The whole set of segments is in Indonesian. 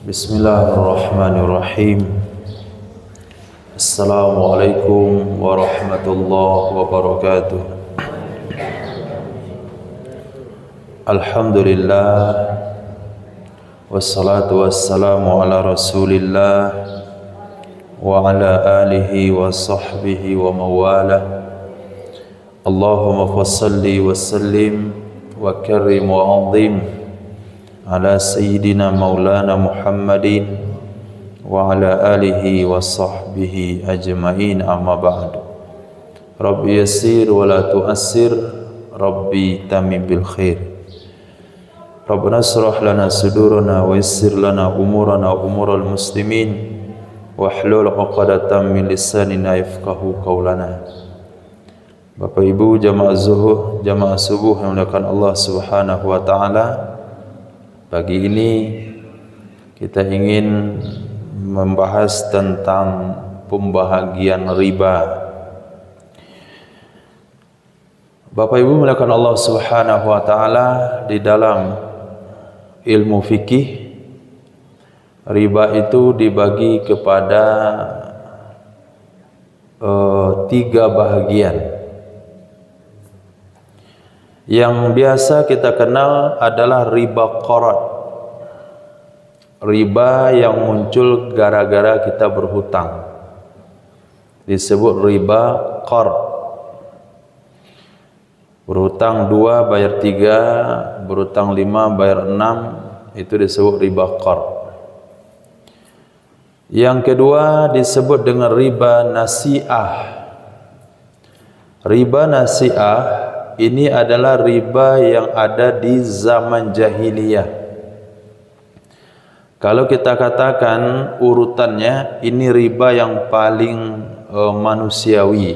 Bismillahirrahmanirrahim. Assalamualaikum warahmatullahi wabarakatuh. Alhamdulillah, wassalatu wassalamu ala rasulillah wa ala alihi wa sahbihi wa mawalah. Allahumma fassalli wa sallim wa karrim wa azim ala sayyidina maulana Muhammadin wa ala alihi wa sahbihi ajma'in, amma ba'du. Rabbi yassir wa la tu'assir, Rabbi tamim bil khair. Rabbana shrah lana sudurana wa yassir lana umurana wa umural muslimin wa hlul 'uqdatam min lisanina yafqahu qawlana. Bapak Ibu jamaah zuhur, jamaah subuh yang dimuliakan Allah Subhanahu wa taala, pagi ini kita ingin membahas tentang pembahagian riba. Bapak Ibu dimuliakan Allah Subhanahu wa taala, di dalam ilmu fikih riba itu dibagi kepada tiga bahagian. Yang biasa kita kenal adalah riba qard, riba yang muncul gara-gara kita berhutang, disebut riba qard. Berhutang 2 bayar 3, berhutang 5 bayar 6, itu disebut riba qard. Yang kedua disebut dengan riba nasi'ah. Riba nasi'ah ini adalah riba yang ada di zaman jahiliyah. Kalau kita katakan urutannya, ini riba yang paling manusiawi,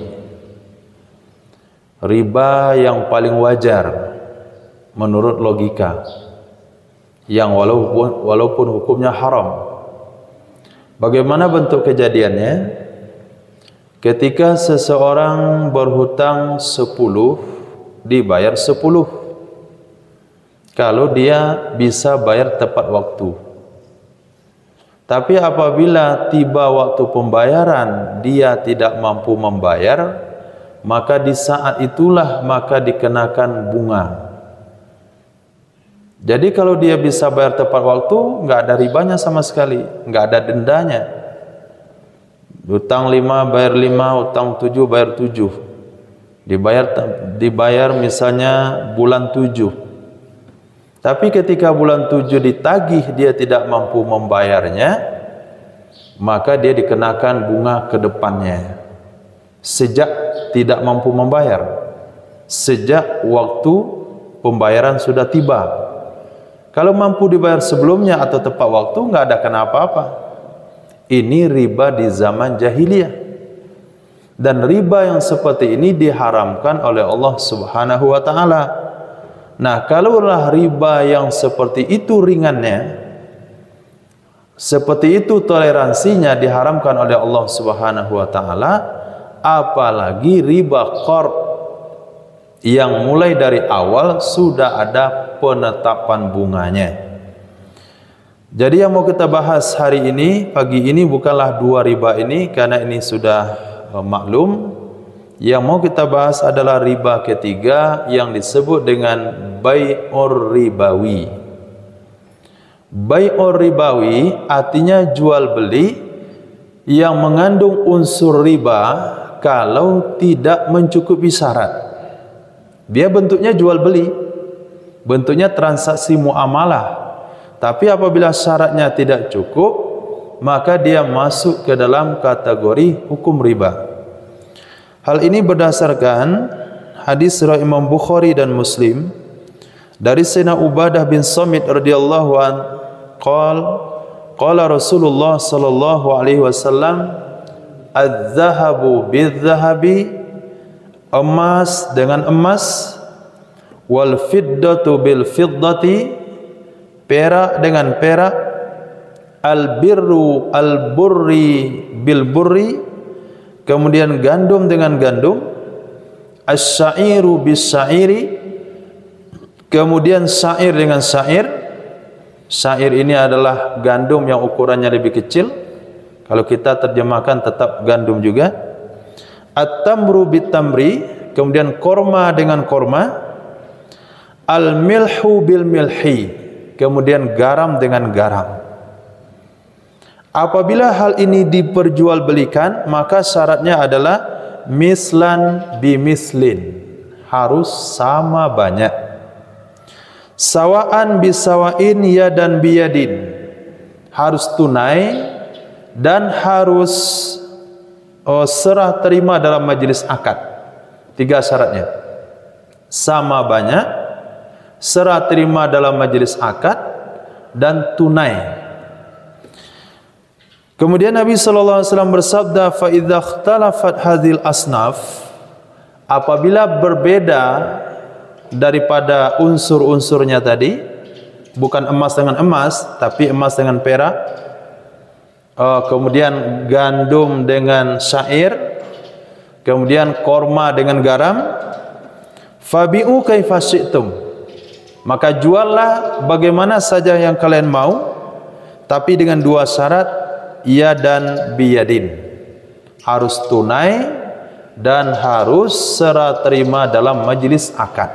riba yang paling wajar menurut logika, yang walaupun hukumnya haram. Bagaimana bentuk kejadiannya? Ketika seseorang berhutang 10, dibayar 10 kalau dia bisa bayar tepat waktu. Tapi apabila tiba waktu pembayaran dia tidak mampu membayar, maka di saat itulah maka dikenakan bunga. Jadi kalau dia bisa bayar tepat waktu, nggak ada ribanya sama sekali, nggak ada dendanya. Hutang 5 bayar 5, hutang 7 bayar 7. Dibayar misalnya bulan 7. Tapi ketika bulan 7 ditagih dia tidak mampu membayarnya, maka dia dikenakan bunga ke depannya. Sejak tidak mampu membayar, sejak waktu pembayaran sudah tiba. Kalau mampu dibayar sebelumnya atau tepat waktu, nggak ada kena apa-apa. Ini riba di zaman jahiliyah. Dan riba yang seperti ini diharamkan oleh Allah Subhanahu wa taala. Nah, kalaulah riba yang seperti itu ringannya, seperti itu toleransinya diharamkan oleh Allah Subhanahu wa taala, apalagi riba qard yang mulai dari awal sudah ada penetapan bunganya. Jadi yang mau kita bahas hari ini, pagi ini, bukanlah dua riba ini, karena ini sudah maklum. Yang mau kita bahas adalah riba ketiga yang disebut dengan bai'ur ribawi. Bai'ur ribawi artinya jual beli yang mengandung unsur riba kalau tidak mencukupi syarat. Dia bentuknya jual beli, bentuknya transaksi muamalah. Tapi apabila syaratnya tidak cukup, maka dia masuk ke dalam kategori hukum riba. Hal ini berdasarkan hadis riwayat Imam Bukhari dan Muslim dari Sayyidina Ubadah bin Samit radhiyallahu an, qala Rasulullah sallallahu alaihi wasallam, adz-dzahabu bidz-dzahabi, emas dengan emas, wal fiddatu bil fiddati, perak dengan perak, al-birru al-burri bil burri, kemudian gandum dengan gandum, as-syairu bis syairi, kemudian syair dengan syair, Syair ini adalah gandum yang ukurannya lebih kecil. Kalau kita terjemahkan tetap gandum juga. At-tamru bit-tamri, kemudian korma dengan korma. Al-milhu bil-milhi, kemudian garam dengan garam. Apabila hal ini diperjualbelikan, maka syaratnya adalah mislan bimislin, harus sama banyak. Sawaan bisawain yadan biyadin, harus tunai dan harus serah terima dalam majelis akad. 3 syaratnya: sama banyak, serah terima dalam majelis akad, dan tunai. Kemudian Nabi sallallahu alaihi wasallam bersabda, fa idza ikhtalafat hadhil asnaf, apabila berbeda daripada unsur-unsurnya tadi, bukan emas dengan emas tapi emas dengan perak, kemudian gandum dengan syair, kemudian korma dengan garam, fabi'u kaifa syi'tum, maka juallah bagaimana saja yang kalian mau, tapi dengan 2 syarat, ya dan biyadin, harus tunai dan harus serah terima dalam majlis akad.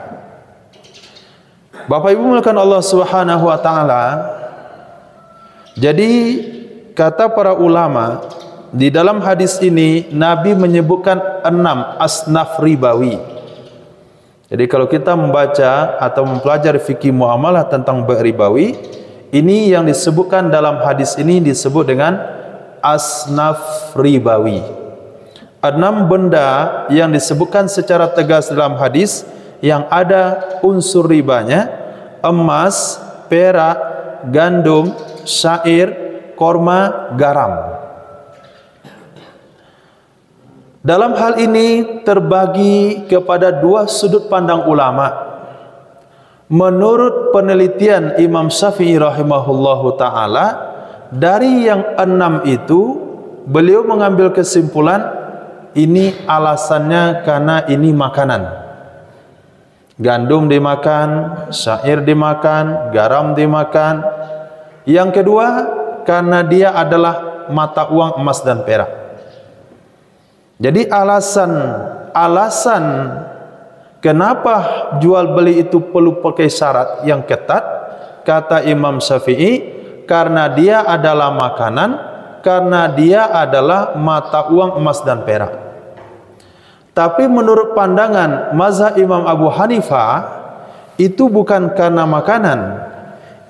Bapak Ibu mulakan Allah Subhanahu wa taala. Jadi kata para ulama, di dalam hadis ini Nabi menyebutkan 6 asnaf ribawi. Jadi kalau kita membaca atau mempelajari fikih muamalah tentang ribawi, ini yang disebutkan dalam hadis ini disebut dengan asnaf ribawi. 6 benda yang disebutkan secara tegas dalam hadis yang ada unsur ribanya: emas, perak, gandum, syair, korma, garam. Dalam hal ini terbagi kepada 2 sudut pandang ulama. Menurut penelitian Imam Syafi'i rahimahullahu ta'ala, dari yang 6 itu beliau mengambil kesimpulan ini alasannya karena ini makanan. Gandum dimakan, syair dimakan, garam dimakan. Yang kedua, karena dia adalah mata uang emas dan perak. Jadi alasan kenapa jual beli itu perlu pakai syarat yang ketat, kata Imam Syafi'i, karena dia adalah makanan, karena dia adalah mata uang emas dan perak. Tapi menurut pandangan mazhab Imam Abu Hanifah, itu bukan karena makanan,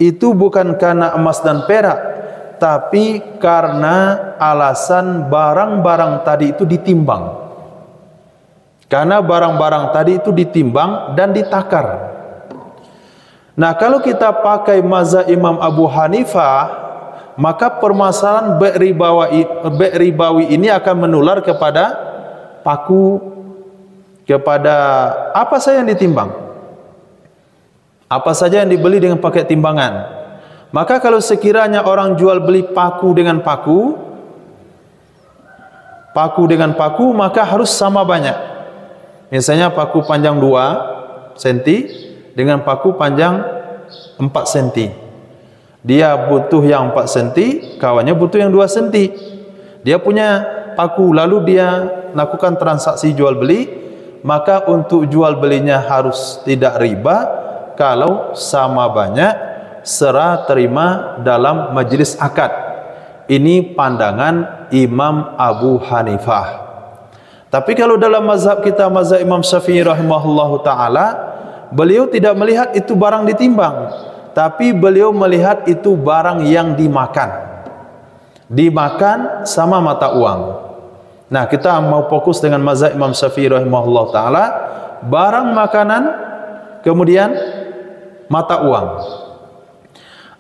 itu bukan karena emas dan perak, tapi karena alasan barang-barang tadi itu ditimbang. Karena barang-barang tadi itu ditimbang dan ditakar. Nah, kalau kita pakai mazhab Imam Abu Hanifah, maka permasalahan ribawi ini akan menular kepada paku, kepada apa saja yang ditimbang, apa saja yang dibeli dengan pakai timbangan. Maka kalau sekiranya orang jual beli paku dengan paku dengan paku, maka harus sama banyak. Misalnya paku panjang 2 cm dengan paku panjang 4 cm. Dia butuh yang 4 cm, kawannya butuh yang 2 cm. Dia punya paku, lalu dia lakukan transaksi jual beli, maka untuk jual belinya harus tidak riba kalau sama banyak, serah terima dalam majelis akad. Ini pandangan Imam Abu Hanifah. Tapi kalau dalam mazhab kita, mazhab Imam Syafi'i rahimahullahu ta'ala, beliau tidak melihat itu barang ditimbang, tapi beliau melihat itu barang yang dimakan sama mata uang. Nah, kita mau fokus dengan mazhab Imam Syafi'i rahimahullah ta'ala, barang makanan, kemudian mata uang.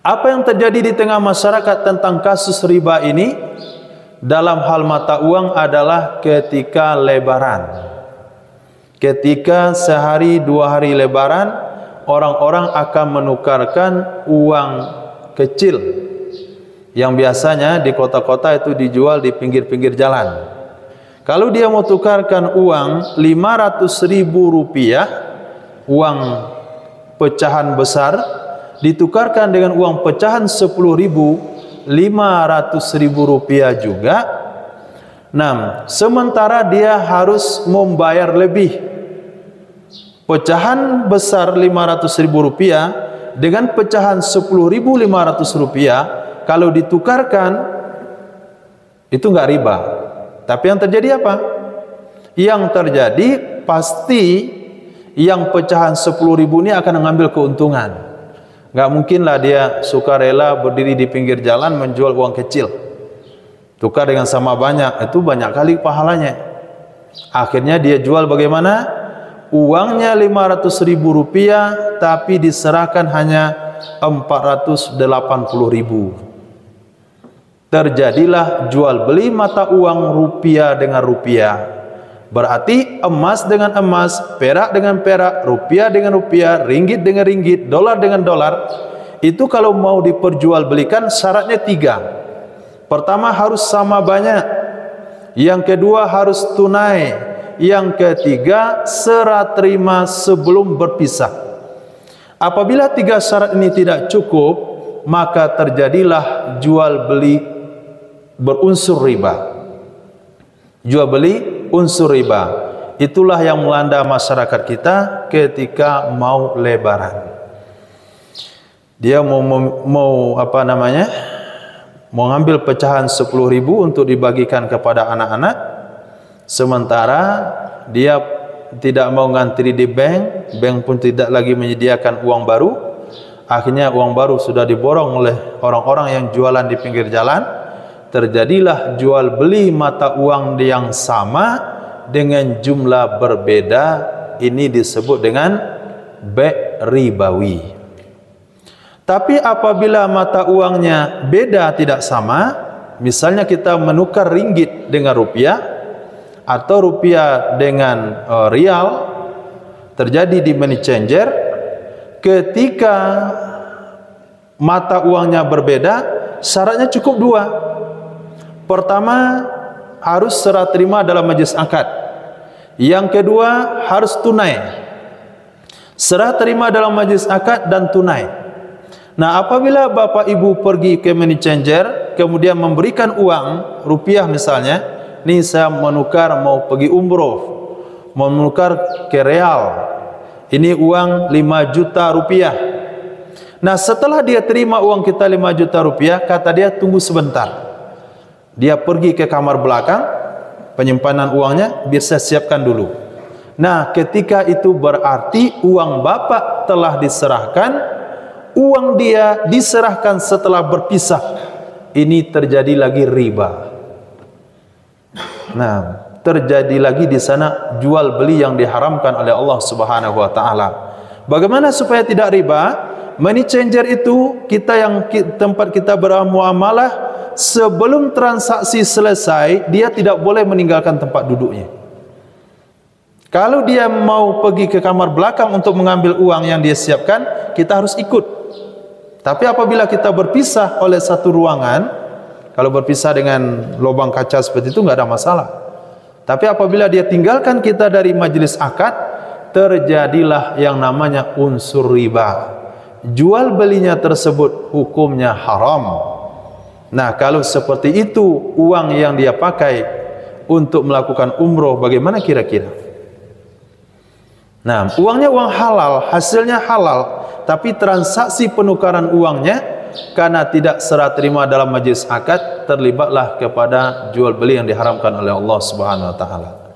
Apa yang terjadi di tengah masyarakat tentang kasus riba ini dalam hal mata uang adalah ketika lebaran. Ketika sehari 2 hari lebaran, orang-orang akan menukarkan uang kecil yang biasanya di kota-kota itu dijual di pinggir-pinggir jalan. Kalau dia mau tukarkan uang 500.000 rupiah, uang pecahan besar, ditukarkan dengan uang pecahan 10.000, 500.000 rupiah juga. Nah, sementara dia harus membayar lebih. Pecahan besar 500.000 rupiah dengan pecahan 10.500 rupiah, kalau ditukarkan itu enggak riba. Tapi yang terjadi apa? Yang terjadi pasti yang pecahan 10.000 ini akan mengambil keuntungan. Enggak mungkinlah dia sukarela berdiri di pinggir jalan menjual uang kecil. Tukar dengan sama banyak, itu banyak kali pahalanya. Akhirnya dia jual bagaimana? Uangnya 500.000 rupiah, tapi diserahkan hanya 480.000. Terjadilah jual beli mata uang rupiah dengan rupiah. Berarti emas dengan emas, perak dengan perak, rupiah dengan rupiah, ringgit dengan ringgit, dolar dengan dolar. Itu kalau mau diperjualbelikan syaratnya 3. Pertama harus sama banyak. Yang kedua harus tunai. Yang ketiga serah terima sebelum berpisah. Apabila 3 syarat ini tidak cukup, maka terjadilah jual beli berunsur riba. Jual beli unsur riba. Itulah yang melanda masyarakat kita ketika mau lebaran. Dia mau mengambil pecahan 10.000 untuk dibagikan kepada anak-anak, sementara dia tidak mau ngantri di bank, bank pun tidak lagi menyediakan uang baru. Akhirnya uang baru sudah diborong oleh orang-orang yang jualan di pinggir jalan. Terjadilah jual beli mata uang yang sama dengan jumlah berbeda. Ini disebut dengan bai' ribawi. Tapi apabila mata uangnya beda, tidak sama, misalnya kita menukar ringgit dengan rupiah atau rupiah dengan rial, terjadi di money changer. Ketika mata uangnya berbeda, syaratnya cukup 2. Pertama, harus serah terima dalam majlis akad. Yang kedua, harus tunai. Serah terima dalam majlis akad dan tunai. Nah, apabila bapak ibu pergi ke money changer, kemudian memberikan uang rupiah misalnya, ini saya menukar mau pergi umroh, mau menukar ke real, ini uang 5 juta rupiah. Nah, setelah dia terima uang kita 5 juta rupiah, kata dia tunggu sebentar. Dia pergi ke kamar belakang penyimpanan uangnya, biar saya siapkan dulu. Nah, ketika itu berarti uang bapak telah diserahkan, uang dia diserahkan setelah berpisah. Ini terjadi lagi riba. Nah, terjadi lagi di sana jual beli yang diharamkan oleh Allah Subhanahu wa taala. Bagaimana supaya tidak riba? Money changer itu tempat kita bermuamalah, sebelum transaksi selesai dia tidak boleh meninggalkan tempat duduknya. Kalau dia mau pergi ke kamar belakang untuk mengambil uang yang dia siapkan, kita harus ikut. Tapi apabila kita berpisah oleh satu ruangan, kalau berpisah dengan lubang kaca seperti itu enggak ada masalah. Tapi apabila dia tinggalkan kita dari majelis akad, terjadilah yang namanya unsur riba. Jual belinya tersebut hukumnya haram. Nah, kalau seperti itu uang yang dia pakai untuk melakukan umroh, bagaimana kira-kira? Nah, uangnya uang halal, hasilnya halal, tapi transaksi penukaran uangnya karena tidak serah terima dalam majlis akad, terlibatlah kepada jual beli yang diharamkan oleh Allah Subhanahu wa taala.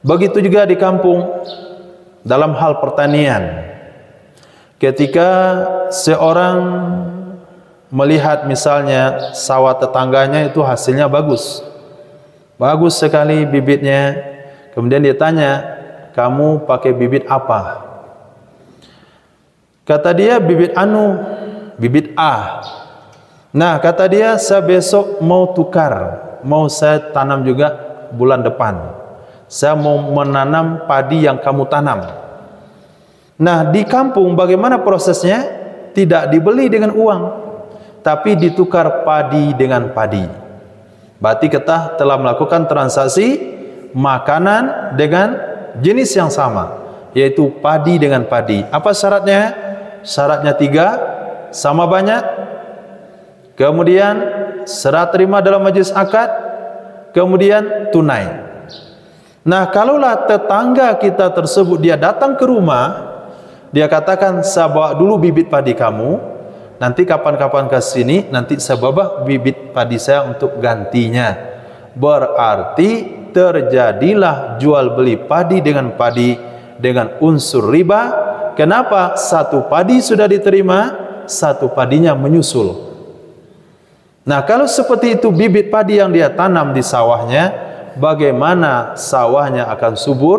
Begitu juga di kampung dalam hal pertanian. Ketika seorang melihat misalnya sawah tetangganya itu hasilnya bagus, bagus sekali bibitnya, kemudian dia tanya, kamu pakai bibit apa? Kata dia bibit bibit A. Nah, kata dia, saya besok mau tukar, mau saya tanam juga bulan depan. Saya mau menanam padi yang kamu tanam. Nah, di kampung bagaimana prosesnya? Tidak dibeli dengan uang, tapi ditukar padi dengan padi. Berarti kita telah melakukan transaksi makanan dengan jenis yang sama, yaitu padi dengan padi. Apa syaratnya? Syaratnya 3. sama banyak, kemudian serah terima dalam majlis akad, kemudian tunai. Nah, kalaulah tetangga kita tersebut dia datang ke rumah, dia katakan, saya bawa dulu bibit padi kamu, nanti kapan-kapan ke sini, nanti saya bawa bibit padi saya untuk gantinya. Berarti terjadilah jual beli padi dengan unsur riba. Kenapa? Satu padi sudah diterima, satu padinya menyusul. Nah, kalau seperti itu bibit padi yang dia tanam di sawahnya, bagaimana sawahnya akan subur?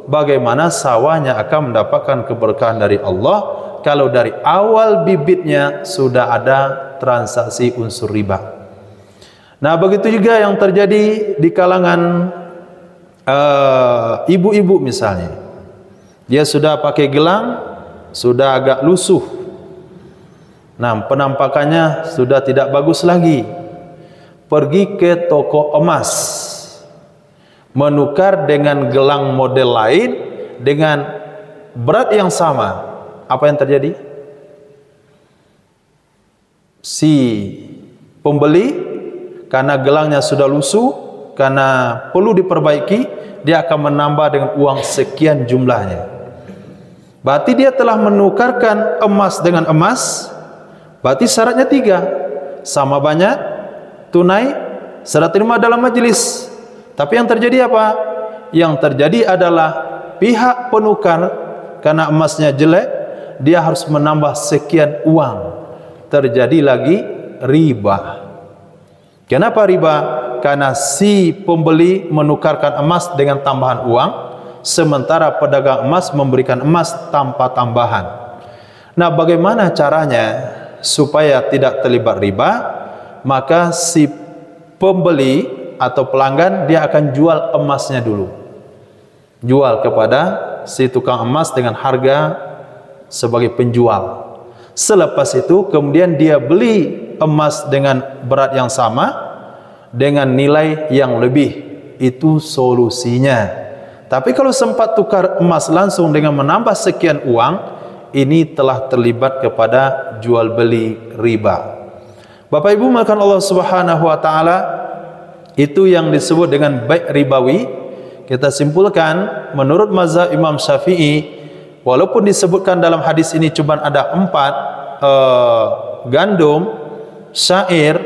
Bagaimana sawahnya akan mendapatkan keberkahan dari Allah kalau dari awal bibitnya sudah ada transaksi unsur riba? Nah, begitu juga yang terjadi di kalangan ibu-ibu misalnya. Dia sudah pakai gelang, sudah agak lusuh. Nah, penampakannya sudah tidak bagus lagi. Pergi ke toko emas, menukar dengan gelang model lain dengan berat yang sama. Apa yang terjadi? Si pembeli karena gelangnya sudah lusuh, karena perlu diperbaiki, dia akan menambah dengan uang sekian jumlahnya. Berarti dia telah menukarkan emas dengan emas. Berarti syaratnya 3, sama banyak, tunai, serah terima dalam majelis. Tapi yang terjadi apa? Yang terjadi adalah pihak penukar, karena emasnya jelek, dia harus menambah sekian uang. Terjadi lagi riba. Kenapa riba? Karena si pembeli menukarkan emas dengan tambahan uang, sementara pedagang emas memberikan emas tanpa tambahan. Nah, bagaimana caranya supaya tidak terlibat riba? Maka si pembeli atau pelanggan dia akan jual emasnya dulu. Jual kepada si tukang emas dengan harga sebagai penjual. Selepas itu kemudian dia beli emas dengan berat yang sama dengan nilai yang lebih. Itu solusinya. Tapi kalau sempat tukar emas langsung dengan menambah sekian uang, ini telah terlibat kepada jual beli riba. Bapak Ibu melakukan Allah Subhanahu wa taala, itu yang disebut dengan bai' ribawi. Kita simpulkan menurut mazhab Imam Syafi'i, walaupun disebutkan dalam hadis ini cuma ada 4, gandum, syair,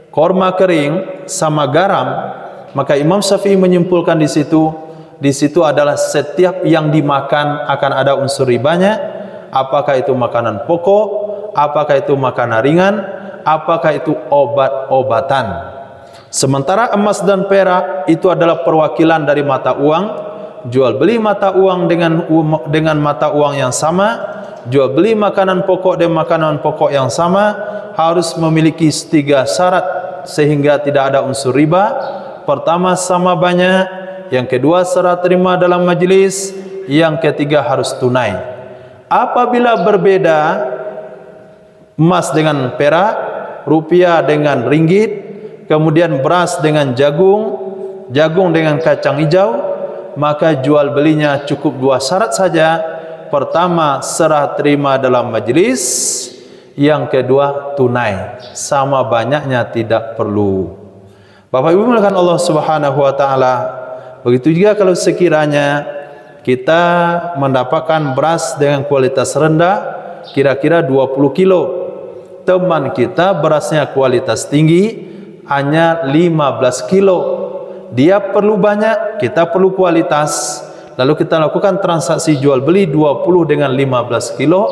korma kering sama garam, maka Imam Syafi'i menyimpulkan di situ adalah setiap yang dimakan akan ada unsur ribanya. Apakah itu makanan pokok, apakah itu makanan ringan, apakah itu obat-obatan. Sementara emas dan perak itu adalah perwakilan dari mata uang. Jual beli mata uang dengan mata uang yang sama, jual beli makanan pokok dan makanan pokok yang sama, harus memiliki 3 syarat sehingga tidak ada unsur riba. Pertama, sama banyak. Yang kedua, serah terima dalam majelis. Yang ketiga, harus tunai. Apabila berbeda, emas dengan perak, rupiah dengan ringgit, kemudian beras dengan jagung, jagung dengan kacang hijau, maka jual belinya cukup 2 syarat saja. Pertama, serah terima dalam majelis. Yang kedua, tunai. Sama banyaknya tidak perlu. Bapak Ibu mulakan Allah Subhanahu wa taala. Begitu juga kalau sekiranya kita mendapatkan beras dengan kualitas rendah, kira-kira 20 kilo. Teman kita berasnya kualitas tinggi, hanya 15 kilo. Dia perlu banyak, kita perlu kualitas. Lalu kita lakukan transaksi jual beli 20 dengan 15 kilo,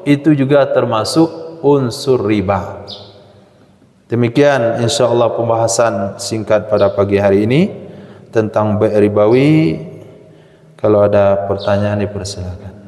itu juga termasuk unsur riba. Demikian insyaallah pembahasan singkat pada pagi hari ini tentang bai' ribawi. Kalau ada pertanyaan dipersilakan.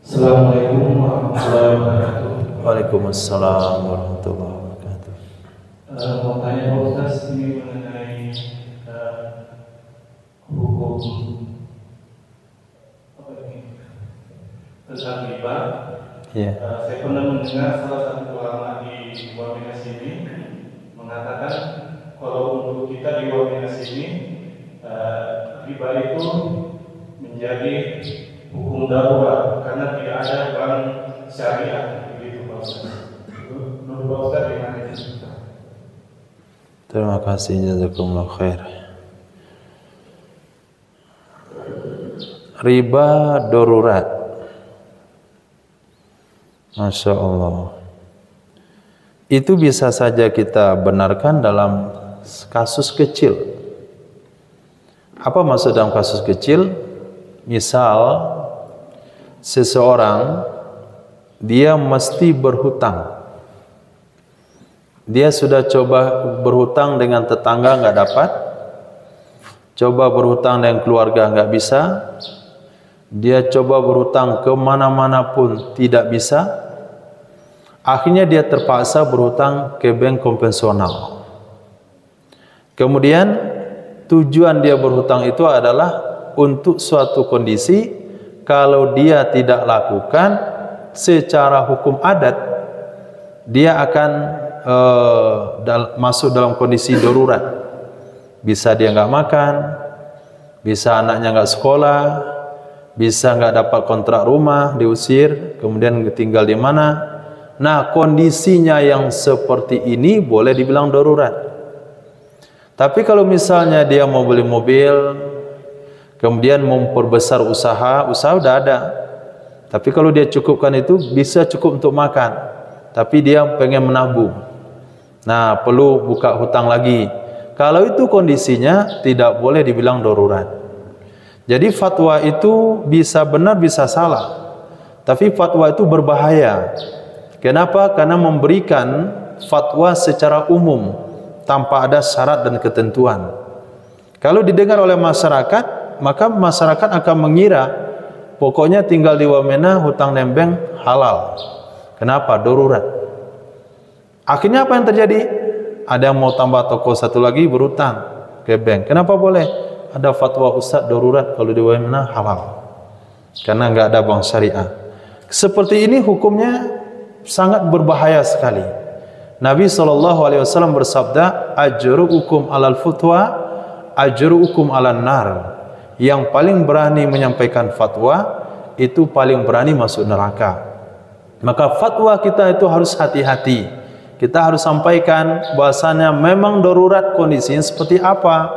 Assalamualaikum warahmatullahi wabarakatuh. Waalaikumsalam warahmatullahi wabarakatuh. Mau tanya Pak Ustaz ini mengenai hukum apa ini tentang riba. Saya pernah mendengar salah satu ulama di Wamena sini mengatakan kalau untuk kita di Wamena sini riba itu menjadi hukum darurat karena tidak ada bank syariah begitu Pak Ustaz. Menurut Pak Ustaz gimana itu? Terima kasih, jazakumullah khair. Riba darurat, Masya Allah, itu bisa saja kita benarkan dalam kasus kecil. Apa maksud dalam kasus kecil? Misal seseorang dia mesti berhutang. Dia sudah coba berhutang dengan tetangga nggak dapat, coba berhutang dengan keluarga nggak bisa, dia coba berhutang ke mana-mana pun tidak bisa. Akhirnya dia terpaksa berhutang ke bank konvensional. Kemudian tujuan dia berhutang itu adalah untuk suatu kondisi kalau dia tidak lakukan secara hukum adat, dia akan masuk dalam kondisi darurat. Bisa dia nggak makan, bisa anaknya nggak sekolah, bisa nggak dapat kontrak rumah, diusir, kemudian tinggal di mana. Nah, kondisinya yang seperti ini boleh dibilang darurat. Tapi kalau misalnya dia mau beli mobil, kemudian memperbesar usaha udah ada, tapi kalau dia cukupkan itu bisa cukup untuk makan, tapi dia pengen menabung. Nah, perlu buka hutang lagi. Kalau itu kondisinya tidak boleh dibilang darurat. Jadi fatwa itu bisa benar bisa salah. Tapi fatwa itu berbahaya. Kenapa? Karena memberikan fatwa secara umum tanpa ada syarat dan ketentuan. Kalau didengar oleh masyarakat, maka masyarakat akan mengira pokoknya tinggal di Wamena hutang nembeng halal. Kenapa? Darurat. Akhirnya apa yang terjadi? Ada yang mau tambah toko satu lagi berhutang ke bank. Kenapa boleh? Ada fatwa Ustaz darurat kalau di Wamena halal. Karena nggak ada bank syariah. Seperti ini hukumnya sangat berbahaya sekali. Nabi SAW bersabda, ajru'ukum alal futwa, ajru'ukum alan nar. Yang paling berani menyampaikan fatwa itu paling berani masuk neraka. Maka fatwa kita itu harus hati-hati. Kita harus sampaikan bahasanya memang darurat kondisinya seperti apa.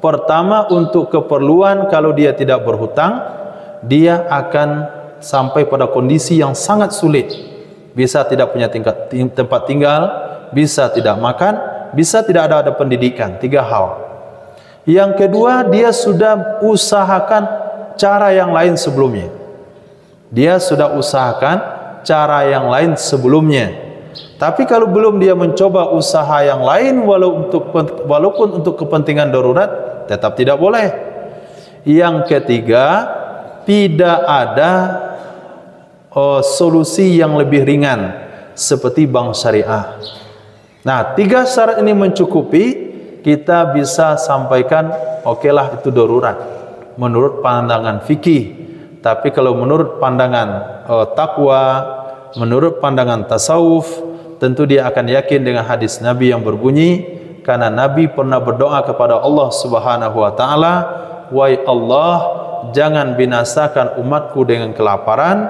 Pertama, untuk keperluan kalau dia tidak berhutang, dia akan sampai pada kondisi yang sangat sulit. Bisa tidak punya tempat tinggal, bisa tidak makan, bisa tidak ada pendidikan. 3 hal. Yang kedua, dia sudah usahakan cara yang lain sebelumnya. Dia sudah usahakan cara yang lain sebelumnya. Tapi kalau belum dia mencoba usaha yang lain walaupun untuk kepentingan darurat, tetap tidak boleh. Yang ketiga, tidak ada solusi yang lebih ringan seperti bank syariah. Nah, 3 syarat ini mencukupi, kita bisa sampaikan okelah itu darurat menurut pandangan fikih. Tapi kalau menurut pandangan takwa, menurut pandangan tasawuf, tentu dia akan yakin dengan hadis Nabi yang berbunyi, karena Nabi pernah berdoa kepada Allah Subhanahu wa taala, "Wahai Allah, jangan binasakan umatku dengan kelaparan,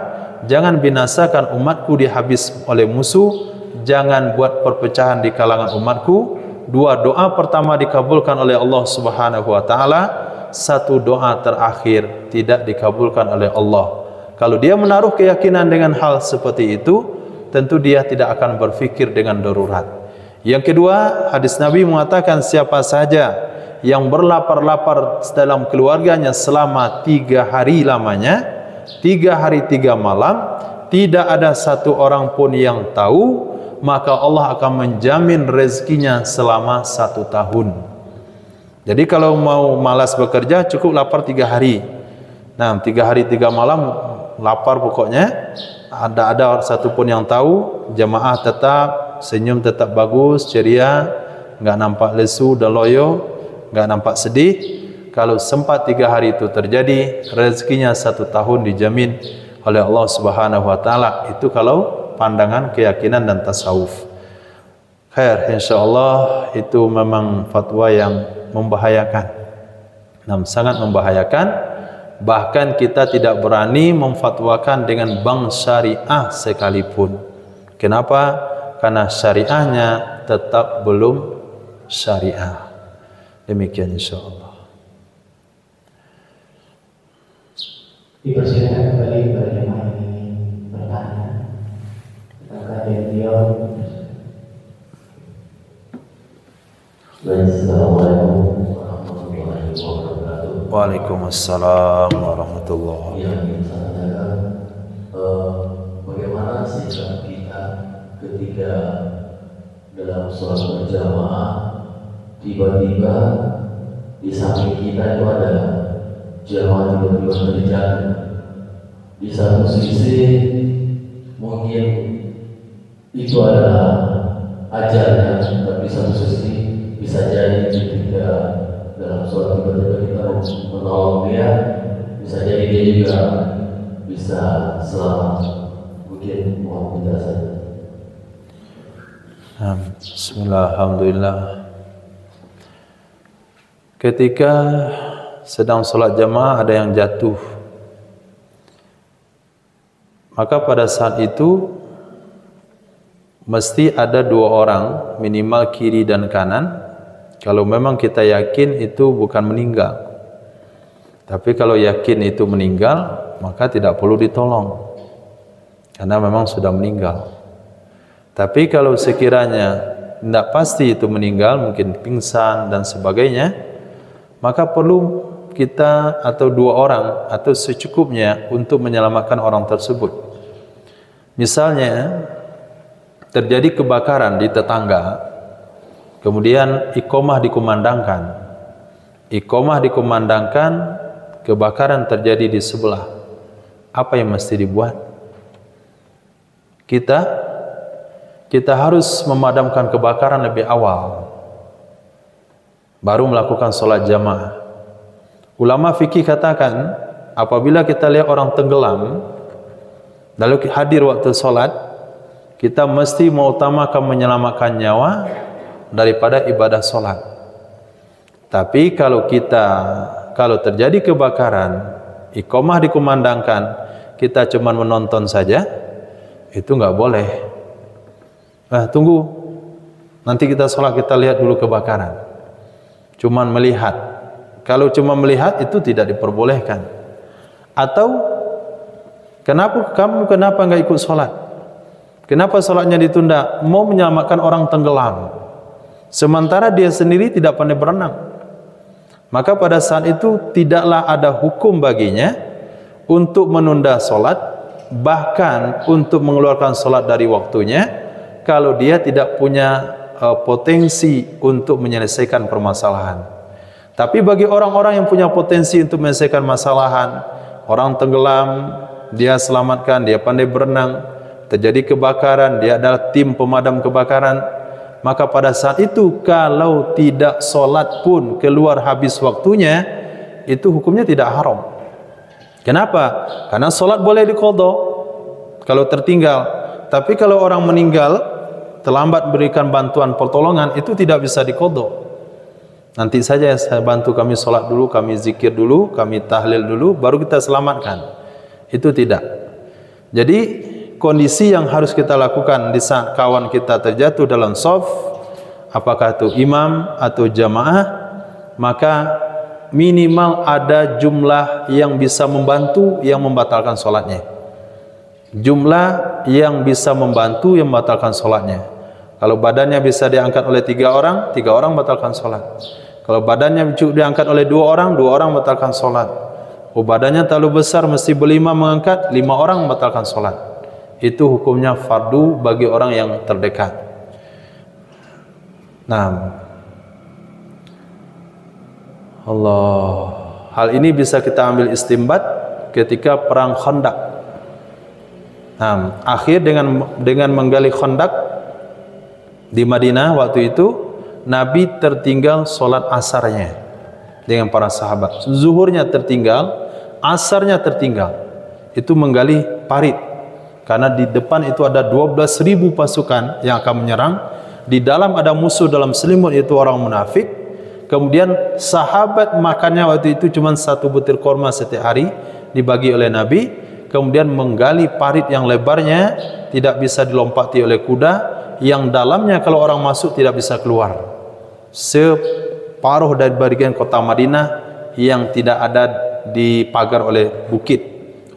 jangan binasakan umatku dihabis oleh musuh, jangan buat perpecahan di kalangan umatku." 2 doa pertama dikabulkan oleh Allah Subhanahu wa taala, 1 doa terakhir tidak dikabulkan oleh Allah. Kalau dia menaruh keyakinan dengan hal seperti itu, tentu dia tidak akan berfikir dengan darurat. Yang kedua, hadis Nabi mengatakan siapa saja yang berlapar-lapar dalam keluarganya selama 3 hari lamanya, 3 hari 3 malam, tidak ada satu orang pun yang tahu, maka Allah akan menjamin rezekinya selama 1 tahun. Jadi kalau mau malas bekerja, cukup lapar 3 hari. Nah, 3 hari 3 malam lapar pokoknya, ada satupun yang tahu. Jamaah tetap senyum, tetap bagus, ceria, nggak nampak lesu dan loyo, nggak nampak sedih. Kalau sempat 3 hari itu terjadi, rezekinya 1 tahun dijamin oleh Allah Subhanahu wa taala. Itu kalau pandangan keyakinan dan tasawuf. Khair, insyaallah itu memang fatwa yang membahayakan. Sangat membahayakan. Bahkan kita tidak berani memfatwakan dengan bank syariah sekalipun. Kenapa? Karena syariahnya tetap belum syariah. Demikian insyaallah. Dipersilakan kembali kepada jemaah yang ingin bertanya tentang kajian beliau. Assalamualaikum warahmatullahi wabarakatuh. Waalaikumsalam warahmatullahi Yang ingin saya tanyakan, bagaimana sikap kita ketika dalam sholat berjamaah tiba-tiba di samping kita itu ada jamaah tiba-tiba terjatuh. Di satu sisi mungkin itu adalah ajalnya, tapi di satu sisi bisa jadi ketika dalam sholat tiba-tiba kita menolong dia, bisa jadi dia juga bisa selamat. Mungkin mohon penjelasan. Bismillah, alhamdulillah. Ketika sedang sholat jamaah ada yang jatuh, maka pada saat itu mesti ada 2 orang minimal kiri dan kanan. Kalau memang kita yakin itu bukan meninggal, tapi kalau yakin itu meninggal, maka tidak perlu ditolong karena memang sudah meninggal. Tapi kalau sekiranya tidak pasti itu meninggal, mungkin pingsan dan sebagainya, maka perlu kita atau 2 orang atau secukupnya untuk menyelamatkan orang tersebut. Misalnya terjadi kebakaran di tetangga, kemudian iqamah dikumandangkan. Iqamah dikumandangkan, kebakaran terjadi di sebelah. Apa yang mesti dibuat? Kita harus memadamkan kebakaran lebih awal, baru melakukan sholat jamaah. Ulama fikih katakan, apabila kita lihat orang tenggelam, lalu hadir waktu sholat, kita mesti mengutamakan menyelamatkan nyawa daripada ibadah sholat. Tapi kalau terjadi kebakaran, iqamah dikumandangkan, kita cuma menonton saja, itu nggak boleh. Tunggu, nanti kita sholat, kita lihat dulu kebakaran. Cuman melihat. Kalau cuma melihat itu tidak diperbolehkan. Atau kenapa nggak ikut sholat? Kenapa sholatnya ditunda? Mau menyelamatkan orang tenggelam, sementara dia sendiri tidak pandai berenang. Maka pada saat itu tidaklah ada hukum baginya untuk menunda sholat, bahkan untuk mengeluarkan sholat dari waktunya, kalau dia tidak punya potensi untuk menyelesaikan permasalahan. Tapi bagi orang-orang yang punya potensi untuk menyelesaikan masalahan, orang tenggelam, dia selamatkan, dia pandai berenang, terjadi kebakaran, dia adalah tim pemadam kebakaran, maka pada saat itu kalau tidak sholat pun keluar habis waktunya, itu hukumnya tidak haram. Kenapa? Karena sholat boleh diqadha kalau tertinggal. Tapi kalau orang meninggal, terlambat berikan bantuan pertolongan, itu tidak bisa diqadha. Nanti saja saya bantu, kami sholat dulu, kami zikir dulu, kami tahlil dulu, baru kita selamatkan. Itu tidak. Jadi kondisi yang harus kita lakukan di saat kawan kita terjatuh dalam shaf, apakah itu imam atau jamaah, maka minimal ada jumlah yang bisa membantu yang membatalkan sholatnya. Jumlah yang bisa membantu yang membatalkan sholatnya. Kalau badannya bisa diangkat oleh 3 orang, 3 orang batalkan sholat. Kalau badannya diangkat oleh 2 orang, 2 orang batalkan sholat. Badannya terlalu besar, mesti berlima mengangkat, 5 orang batalkan sholat. Itu hukumnya fardu bagi orang yang terdekat. Nah, hal ini bisa kita ambil istimbat ketika perang Khandaq. Nah, akhir dengan menggali Khandaq di Madinah waktu itu, Nabi tertinggal sholat asarnya dengan para sahabat. Zuhurnya tertinggal, asarnya tertinggal. Itu menggali parit. Karena di depan itu ada 12.000 pasukan yang akan menyerang. Di dalam ada musuh dalam selimut, itu orang munafik. Kemudian sahabat makannya waktu itu cuma 1 butir korma setiap hari dibagi oleh Nabi. Kemudian menggali parit yang lebarnya tidak bisa dilompati oleh kuda, yang dalamnya kalau orang masuk tidak bisa keluar. Separuh dari bagian kota Madinah yang tidak ada dipagar oleh bukit,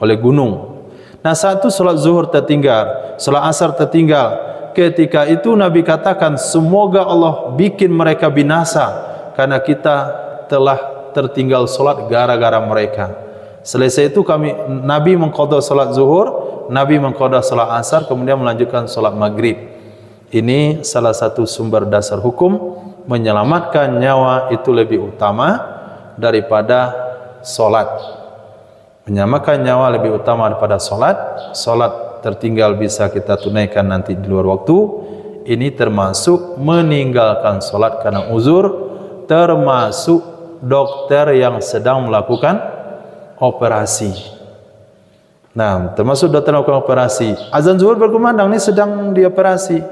oleh gunung. Nah, saat itu salat zuhur tertinggal, salat asar tertinggal. Ketika itu Nabi katakan, semoga Allah bikin mereka binasa karena kita telah tertinggal salat gara-gara mereka. Selesai itu Nabi mengqadha salat zuhur, Nabi mengqadha salat asar, kemudian melanjutkan salat maghrib. Ini salah satu sumber dasar hukum, menyelamatkan nyawa itu lebih utama daripada salat. Menyelamatkan nyawa lebih utama daripada salat. Salat tertinggal bisa kita tunaikan nanti di luar waktu. Ini termasuk meninggalkan salat karena uzur, termasuk dokter yang sedang melakukan operasi. Nah, termasuk dokter melakukan operasi. Azan zuhur berkumandang, ini sedang dioperasi,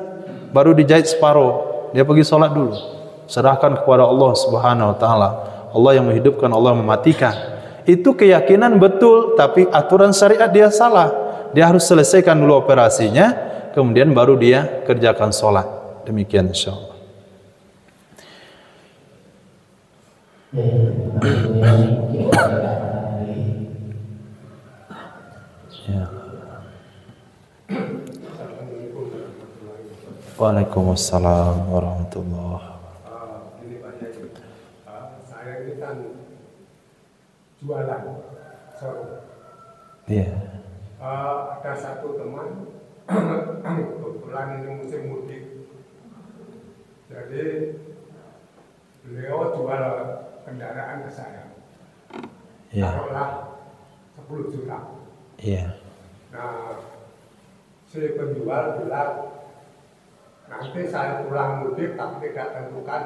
baru dijahit separuh, dia pergi sholat dulu, serahkan kepada Allah Subhanahu Wa Taala. Allah yang menghidupkan, Allah yang mematikan. Itu keyakinan betul, tapi aturan syariat dia salah. Dia harus selesaikan dulu operasinya, kemudian baru dia kerjakan sholat. Demikian insyaallah. Ya. Waalaikumsalam warahmatullahi wabarakatuh. Ini Pak Yai, saya ini kan jualan sorghum. Iya. Ada satu teman kebetulan ini musim mudik, jadi beliau jual kendaraan ke saya. Iya. Taruhlah 10 juta. Iya. Nah, si penjual bilang nanti saya pulang mudik tapi tidak tentukan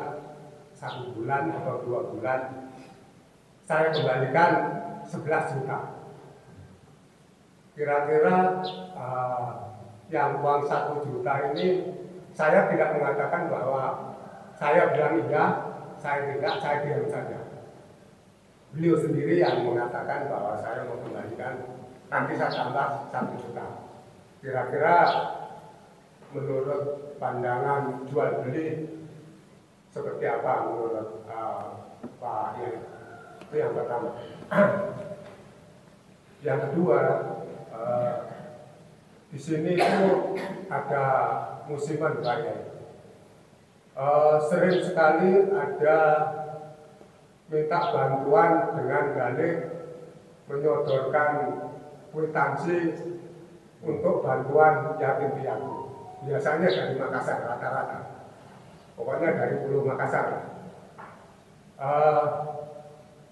1 bulan atau 2 bulan, saya kembalikan 11 juta. Kira-kira yang uang 1 juta ini saya tidak mengatakan bahwa saya bilang iya, saya tidak, saya diam saja. Beliau sendiri yang mengatakan bahwa saya mau kembalikan, nanti saya tambah 1 juta. Kira-kira menurut pandangan jual beli seperti apa menurut Pak Yai? Itu yang pertama. Yang kedua, di sini itu ada musiman Pak Yai. Sering sekali ada minta bantuan dengan dalih menyodorkan kwitansi untuk bantuan yatim piatu. Biasanya dari Makassar rata-rata. Pokoknya dari Pulau Makassar.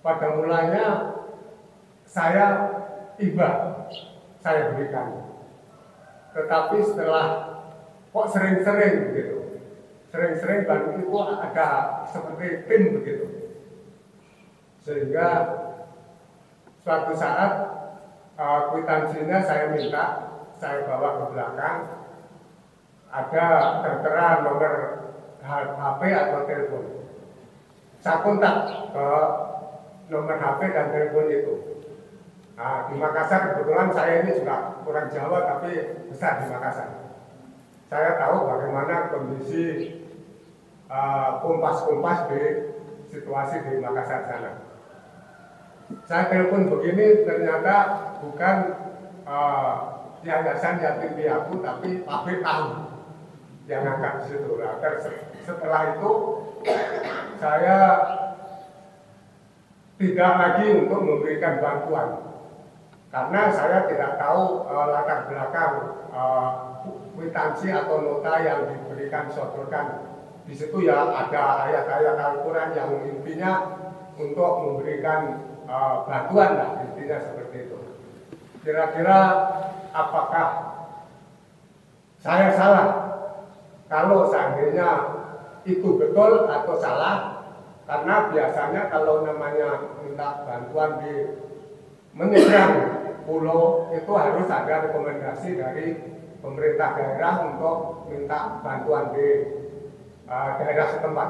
Pada mulanya saya iba, saya berikan. Tetapi setelah kok sering-sering begitu, sering-sering bantu itu ada seperti tim begitu, sehingga suatu saat kwitansinya saya minta, saya bawa ke belakang, ada tertera nomor HP atau telepon. Saya kontak ke nomor HP dan telepon itu. Nah, di Makassar kebetulan saya ini juga orang Jawa tapi besar di Makassar. Saya tahu bagaimana kondisi kompas-kompas di situasi di Makassar sana. Saya telepon begini, ternyata bukan yayasan yatim piatu tapi pabrik tahu yang angkat di situ. Nah, setelah itu saya tidak lagi untuk memberikan bantuan karena saya tidak tahu latar belakang kwitansi atau nota yang diberikan sodorkan. Di situ ya ada ayat-ayat Al-Quran yang intinya untuk memberikan bantuan lah, intinya seperti itu. Kira-kira apakah saya salah. Kalau seandainya itu betul atau salah, karena biasanya kalau namanya minta bantuan di menyeberang pulau itu harus ada rekomendasi dari pemerintah daerah untuk minta bantuan di daerah setempat.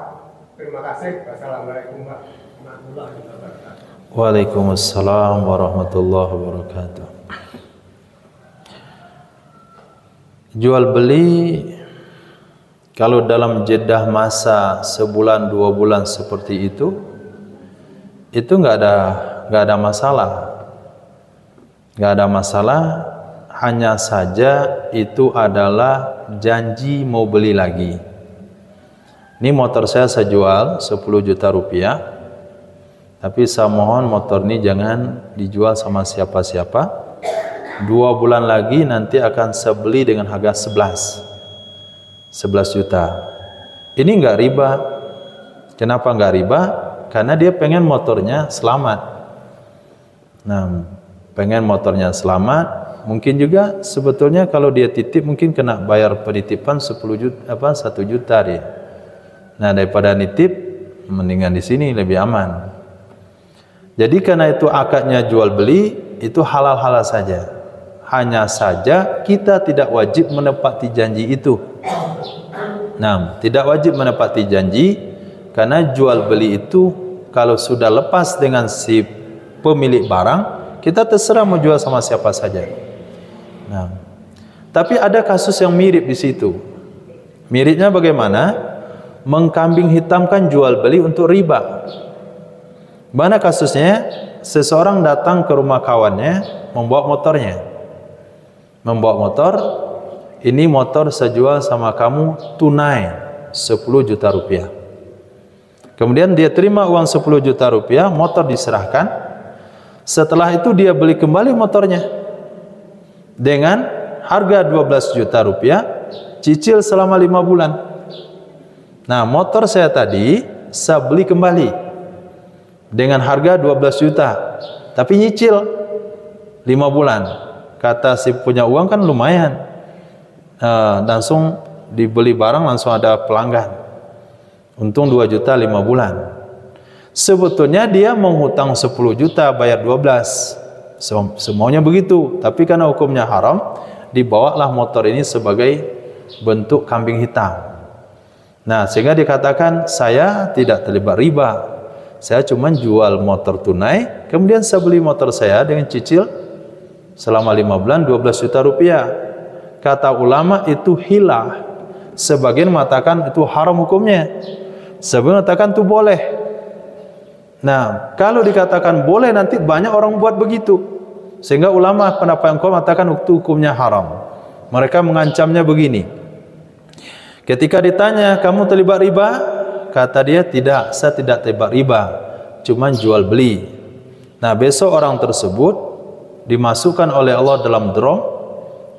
Terima kasih. Wassalamualaikum warahmatullahi wabarakatuh. Waalaikumsalam warahmatullahi wabarakatuh. Jual beli kalau dalam jeda masa sebulan 2 bulan seperti itu nggak ada masalah, hanya saja itu adalah janji mau beli lagi. Ini motor saya jual 10 juta rupiah, tapi saya mohon motor ini jangan dijual sama siapa-siapa. 2 bulan lagi nanti akan saya beli dengan harga 11 juta. Ini enggak riba. Kenapa enggak riba? Karena dia pengen motornya selamat. Nah, pengen motornya selamat. Mungkin juga sebetulnya kalau dia titip mungkin kena bayar penitipan 1 juta dia. Nah, daripada nitip mendingan di sini lebih aman. Jadi karena itu akadnya jual beli itu halal-halal saja. Hanya saja kita tidak wajib menepati janji itu. Nah, tidak wajib menepati janji karena jual beli itu kalau sudah lepas dengan si pemilik barang, kita terserah mau jual sama siapa saja. Nah, tapi ada kasus yang mirip di situ. Miripnya bagaimana? Mengkambing hitamkan jual beli untuk riba. Mana kasusnya? Seseorang datang ke rumah kawannya membawa motornya. Membawa motor, ini motor saya jual sama kamu tunai 10 juta rupiah. Kemudian dia terima uang 10 juta rupiah, motor diserahkan. Setelah itu dia beli kembali motornya dengan harga 12 juta rupiah, cicil selama 5 bulan. Nah, motor saya tadi saya beli kembali dengan harga 12 juta, tapi nyicil 5 bulan. Kata si punya uang kan lumayan, langsung dibeli barang langsung ada pelanggan, untung 2 juta 5 bulan. Sebetulnya dia menghutang 10 juta bayar 12, semuanya begitu, tapi karena hukumnya haram dibawalah motor ini sebagai bentuk kambing hitam. Nah, sehingga dikatakan saya tidak terlibat riba, saya cuma jual motor tunai, kemudian saya beli motor saya dengan cicil selama 5 bulan 12 juta rupiah. Kata ulama itu hilah. Sebagian mengatakan itu haram hukumnya, sebagian mengatakan itu boleh. Nah, kalau dikatakan boleh nanti banyak orang buat begitu, sehingga ulama pendapat yang kuat mengatakan itu hukumnya haram. Mereka mengancamnya begini. Ketika ditanya kamu terlibat riba, kata dia tidak, saya tidak terlibat riba, cuma jual beli. Nah, besok orang tersebut dimasukkan oleh Allah dalam drum,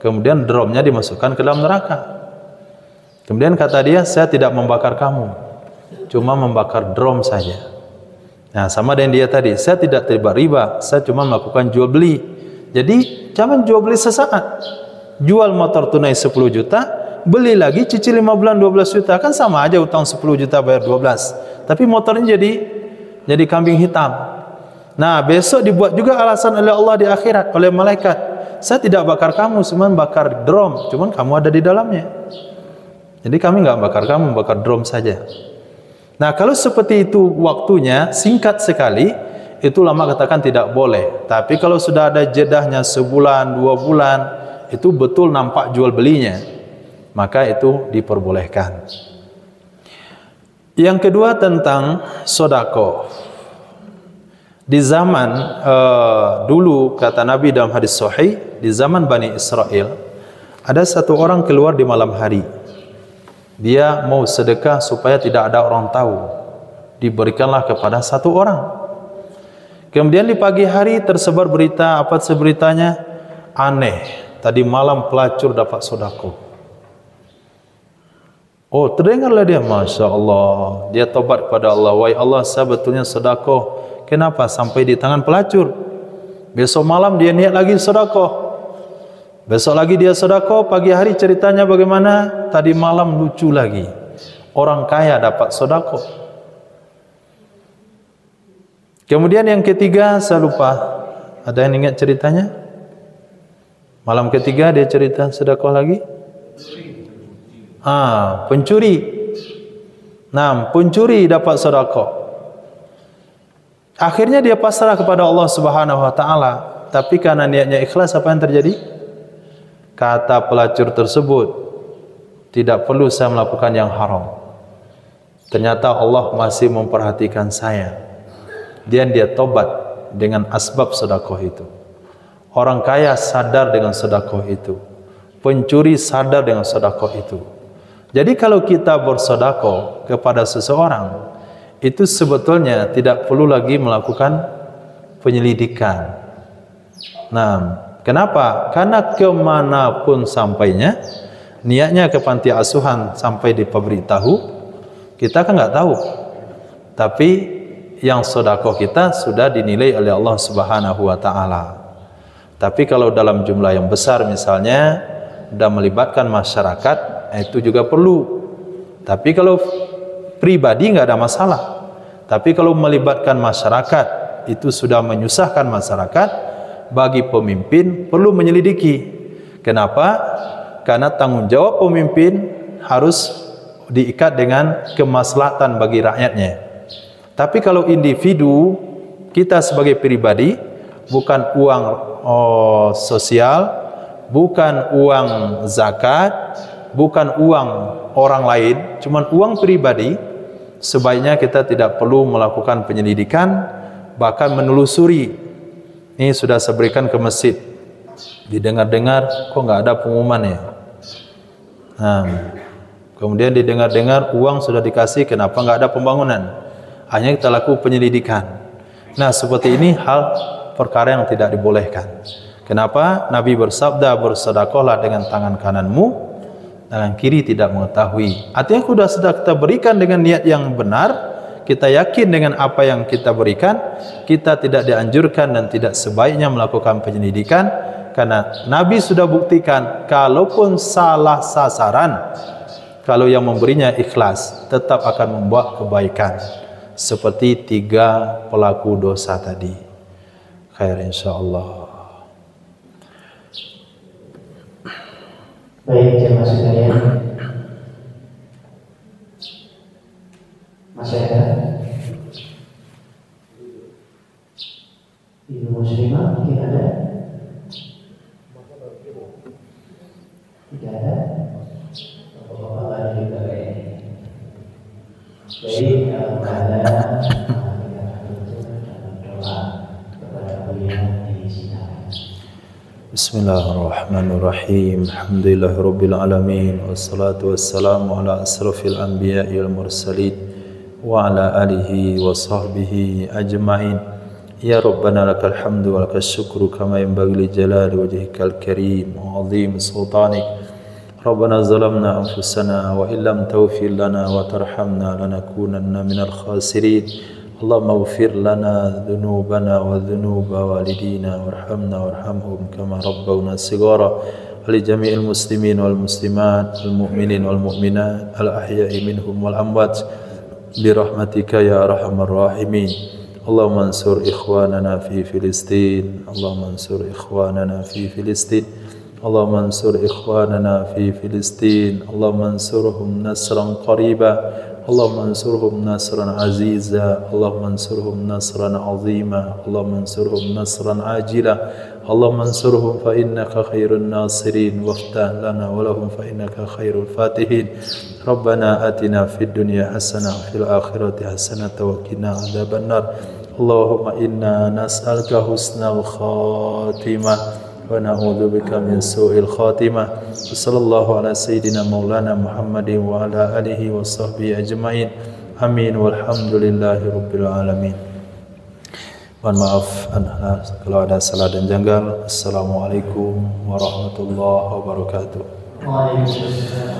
kemudian drumnya dimasukkan ke dalam neraka. Kemudian kata dia, saya tidak membakar kamu, cuma membakar drum saja. Nah, sama dengan dia tadi, saya tidak terlibat riba, saya cuma melakukan jual beli. Jadi jangan jual beli sesaat. Jual motor tunai 10 juta, beli lagi cicil 5 bulan 12 juta, kan sama aja utang 10 juta bayar 12. Tapi motornya jadi kambing hitam. Nah, besok dibuat juga alasan oleh Allah di akhirat, oleh malaikat. Saya tidak bakar kamu, cuma bakar drum, cuma kamu ada di dalamnya. Jadi kami nggak bakar kamu, bakar drum saja. Nah, kalau seperti itu waktunya singkat sekali, itu lama katakan tidak boleh. Tapi kalau sudah ada jedahnya sebulan, 2 bulan, itu betul nampak jual belinya, maka itu diperbolehkan. Yang kedua tentang sodako. Di zaman dulu, kata Nabi dalam hadis sahih, di zaman Bani Israel ada satu orang keluar di malam hari. Dia mau sedekah supaya tidak ada orang tahu. Diberikanlah kepada satu orang. Kemudian di pagi hari tersebar berita, apa seberitanya? Aneh, tadi malam pelacur dapat sodako. Oh, terdengarlah dia, Masya Allah, dia tobat kepada Allah. Wahai Allah, saya betulnya sodako. Kenapa sampai di tangan pelacur? Besok malam dia niat lagi sedekah. Besok lagi dia sedekah, pagi hari ceritanya bagaimana, tadi malam lucu lagi. Orang kaya dapat sedekah. Kemudian yang ketiga, saya lupa. Ada yang ingat ceritanya? Malam ketiga dia cerita sedekah lagi. Pencuri. Nah, pencuri dapat sedekah. Akhirnya dia pasrah kepada Allah Subhanahu wa taala, tapi karena niatnya ikhlas, apa yang terjadi? Kata pelacur tersebut, tidak perlu saya melakukan yang haram. Ternyata Allah masih memperhatikan saya. Dan dia tobat dengan asbab sedekah itu. Orang kaya sadar dengan sedekah itu. Pencuri sadar dengan sedekah itu. Jadi kalau kita bersedekah kepada seseorang, itu sebetulnya tidak perlu lagi melakukan penyelidikan. Nah, kenapa? Karena kemanapun sampainya, niatnya ke panti asuhan sampai diberitahu, kita kan nggak tahu. Tapi yang sedekah kita sudah dinilai oleh Allah Subhanahu wa taala. Tapi kalau dalam jumlah yang besar misalnya sudah melibatkan masyarakat, itu juga perlu. Tapi kalau pribadi nggak ada masalah. Tapi kalau melibatkan masyarakat, itu sudah menyusahkan masyarakat. Bagi pemimpin perlu menyelidiki. Kenapa? Karena tanggung jawab pemimpin harus diikat dengan kemaslahatan bagi rakyatnya. Tapi kalau individu, kita sebagai pribadi, bukan uang sosial, bukan uang zakat, bukan uang orang lain, cuman uang pribadi, sebaiknya kita tidak perlu melakukan penyelidikan, bahkan menelusuri. Ini sudah saya berikan ke masjid, didengar-dengar kok nggak ada pengumumannya. Nah, kemudian didengar-dengar uang sudah dikasih, kenapa nggak ada pembangunan? Hanya kita lakukan penyelidikan. Nah, seperti ini hal perkara yang tidak dibolehkan. Kenapa? Nabi bersabda, bersedekahlah dengan tangan kananmu, tangan kiri tidak mengetahui. Artinya sudah kita berikan dengan niat yang benar, kita yakin dengan apa yang kita berikan, kita tidak dianjurkan dan tidak sebaiknya melakukan penyelidikan, karena Nabi sudah buktikan, kalaupun salah sasaran, kalau yang memberinya ikhlas, tetap akan membuat kebaikan. Seperti 3 pelaku dosa tadi. Khair insyaallah. Baik, jemaah sekalian, masih ada ibu muslimah, mungkin ada? Tidak ada? Bapak-bapak ada juga kayaknya. Baik, dalam keadaan kita tutup dalam doa kepada beliau di sini. Bismillahirrahmanirrahim. Alhamdulillahirabbil alamin, wassalatu wassalamu ala asrofil anbiya'i wal mursalin wa ala alihi wa sahbihi ajma'in. Ya Rabbana lakal hamdu wa lakal syukru kama yanbaghi li jalali wajhikal karim wa 'azimi sultanik. Rabbana zalamna anfusana wa illam taghfir lana wa tarhamna lanakunanna minal khasirin. Allahumma ighfir lana dhunubana wa dhunuba walidina warhamna warhamhum kama rabbawna shighara. Li jami'il muslimin wal muslimat wal mu'minin wal mu'minat al ahya'i minhum wal amwat bi rahmatika ya arhamar rahimin. Allahumma ansur ikhwanana fi Filistin. Allahumma ansur ikhwanana fi Filistin. Allahumma ansur ikhwanana fi Filistin. Allahumma ansurhum nasran qariba. Allahumma ansurhum nasran aziza. Allahumma ansurhum nasran azima. Allahumma ansurhum nasran ajila. Allahumma ansurhum fa innaka khairun nasirin waftah lana wa lahum fa innaka khairul fatihin. Rabbana atina fid dunya hasanah wa fil akhirati hasanah wa qina adzabannar. Allahumma inna nas'aluka husnal khatimah wa na'udzubika min su'il khatimah. Sallallahu ala sayyidina maulana Muhammadin wa ala alihi wa sahbihi ajma'in. Amin walhamdulillahi rabbil alamin. Mohon maaf kalau ada salah dan janggal. Assalamualaikum warahmatullahi wabarakatuh. Waalaikumsalam.